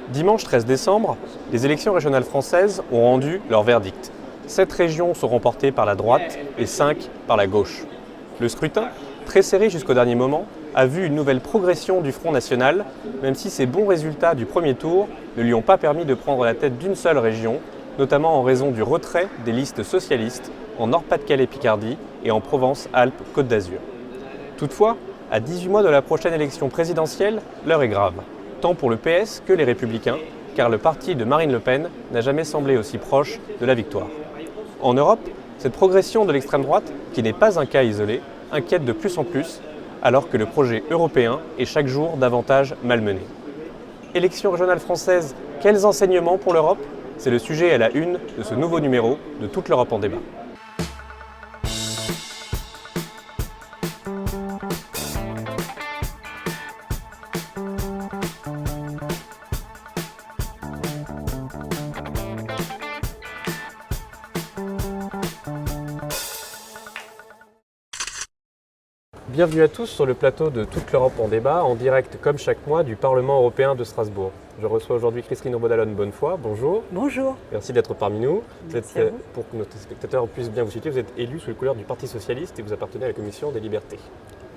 Dimanche 13 décembre, les élections régionales françaises ont rendu leur verdict. 7 régions sont remportées par la droite et 5 par la gauche. Le scrutin, très serré jusqu'au dernier moment, a vu une nouvelle progression du Front National, même si ses bons résultats du premier tour ne lui ont pas permis de prendre la tête d'une seule région, notamment en raison du retrait des listes socialistes en Nord-Pas-de-Calais-Picardie et en Provence-Alpes-Côte d'Azur. Toutefois, à 18 mois de la prochaine élection présidentielle, l'heure est grave, tant pour le PS que les Républicains, car le parti de Marine Le Pen n'a jamais semblé aussi proche de la victoire. En Europe, cette progression de l'extrême droite, qui n'est pas un cas isolé, inquiète de plus en plus, alors que le projet européen est chaque jour davantage malmené. Élections régionales françaises, quels enseignements pour l'Europe ? C'est le sujet à la une de ce nouveau numéro de Toute l'Europe en débat. Bienvenue à tous sur le plateau de Toute l'Europe en débat, en direct comme chaque mois du Parlement européen de Strasbourg. Je reçois aujourd'hui Christine Rebaud-Dallon-Bonnefoy. Bonjour. Bonjour. Merci d'être parmi nous. Merci à vous. Pour que nos spectateurs puissent bien vous situer, vous êtes élu sous les couleurs du Parti Socialiste et vous appartenez à la Commission des Libertés.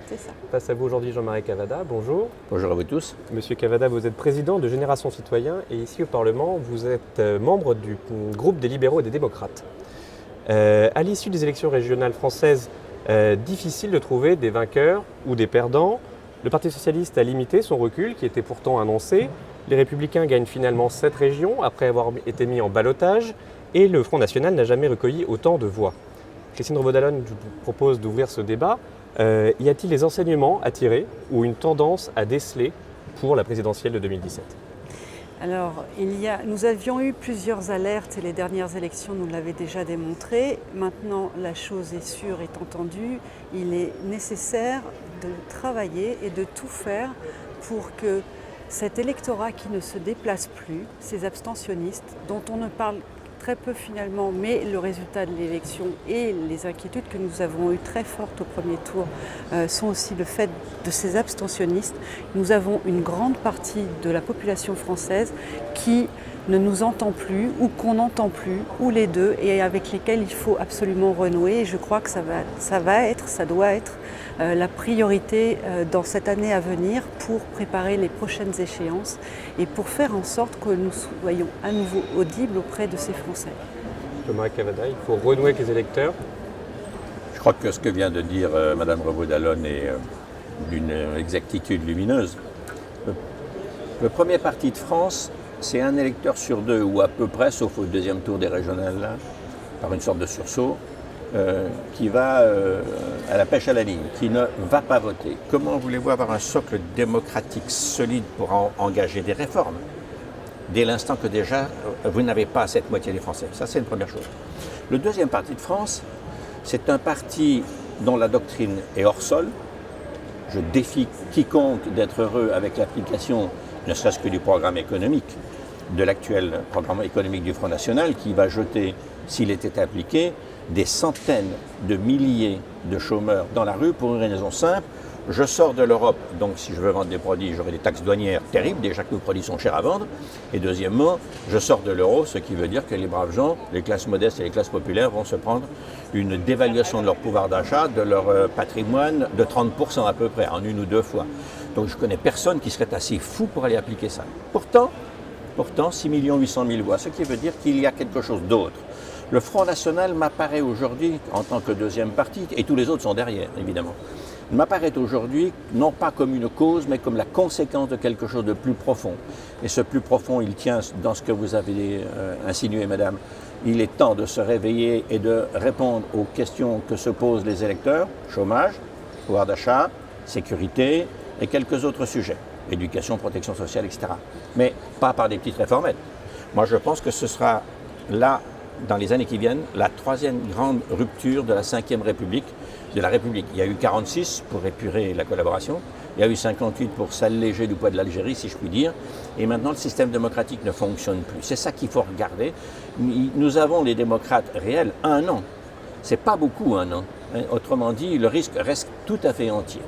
C'est ça. Face à vous aujourd'hui Jean-Marie Cavada. Bonjour. Bonjour à vous tous. Monsieur Cavada, vous êtes président de Génération Citoyen et ici au Parlement, vous êtes membre du groupe des libéraux et des démocrates. À l'issue des élections régionales françaises, difficile de trouver des vainqueurs ou des perdants. Le Parti Socialiste a limité son recul qui était pourtant annoncé. Les Républicains gagnent finalement 7 régions après avoir été mis en ballottage et le Front National n'a jamais recueilli autant de voix. Christine Rebaud-Dallon, je vous propose d'ouvrir ce débat. Y a-t-il des enseignements à tirer ou une tendance à déceler pour la présidentielle de 2017 ? Alors, nous avions eu plusieurs alertes et les dernières élections nous l'avaient déjà démontré. Maintenant, la chose est sûre, est entendue. Il est nécessaire de travailler et de tout faire pour que cet électorat qui ne se déplace plus, ces abstentionnistes, dont on ne parle très peu finalement, mais le résultat de l'élection et les inquiétudes que nous avons eues très fortes au premier tour sont aussi le fait de ces abstentionnistes. Nous avons une grande partie de la population française qui ne nous entend plus ou qu'on n'entend plus, ou les deux, et avec lesquels il faut absolument renouer. Et je crois que ça doit être la priorité dans cette année à venir pour préparer les prochaines échéances et pour faire en sorte que nous soyons à nouveau audibles auprès de ces Français. Thomas Cavada, il faut renouer avec les électeurs. Je crois que ce que vient de dire Mme Rebaud-Dallon est d'une exactitude lumineuse. Le premier parti de France, c'est un électeur sur deux, ou à peu près, sauf au deuxième tour des régionales, là, par une sorte de sursaut, qui va à la pêche à la ligne, qui ne va pas voter. Comment voulez-vous avoir un socle démocratique solide pour engager des réformes dès l'instant que déjà vous n'avez pas cette moitié des Français? Ça, c'est une première chose. Le deuxième parti de France, c'est un parti dont la doctrine est hors sol. Je défie quiconque d'être heureux avec l'application, ne serait-ce que du programme économique, de l'actuel programme économique du Front National, qui va jeter, s'il était appliqué, des centaines de milliers de chômeurs dans la rue pour une raison simple. Je sors de l'Europe, donc si je veux vendre des produits, j'aurai des taxes douanières terribles, déjà que nos produits sont chers à vendre. Et deuxièmement, je sors de l'euro, ce qui veut dire que les braves gens, les classes modestes et les classes populaires vont se prendre une dévaluation de leur pouvoir d'achat, de leur patrimoine, de 30% à peu près, en une ou deux fois. Donc je ne connais personne qui serait assez fou pour aller appliquer ça. Pourtant 6 800 000 voix, ce qui veut dire qu'il y a quelque chose d'autre. Le Front National m'apparaît aujourd'hui, en tant que deuxième parti, et tous les autres sont derrière, évidemment, m'apparaît aujourd'hui non pas comme une cause, mais comme la conséquence de quelque chose de plus profond. Et ce plus profond, il tient dans ce que vous avez insinué, madame. Il est temps de se réveiller et de répondre aux questions que se posent les électeurs, chômage, pouvoir d'achat, sécurité et quelques autres sujets, éducation, protection sociale, etc. Mais pas par des petites réformettes. Moi, je pense que ce sera là, dans les années qui viennent, la troisième grande rupture de la Ve République, de la République. Il y a eu 46 pour épurer la collaboration, il y a eu 58 pour s'alléger du poids de l'Algérie, si je puis dire, et maintenant le système démocratique ne fonctionne plus. C'est ça qu'il faut regarder. Nous avons les démocrates réels 1 an. C'est pas beaucoup 1 an. Autrement dit, le risque reste tout à fait entier.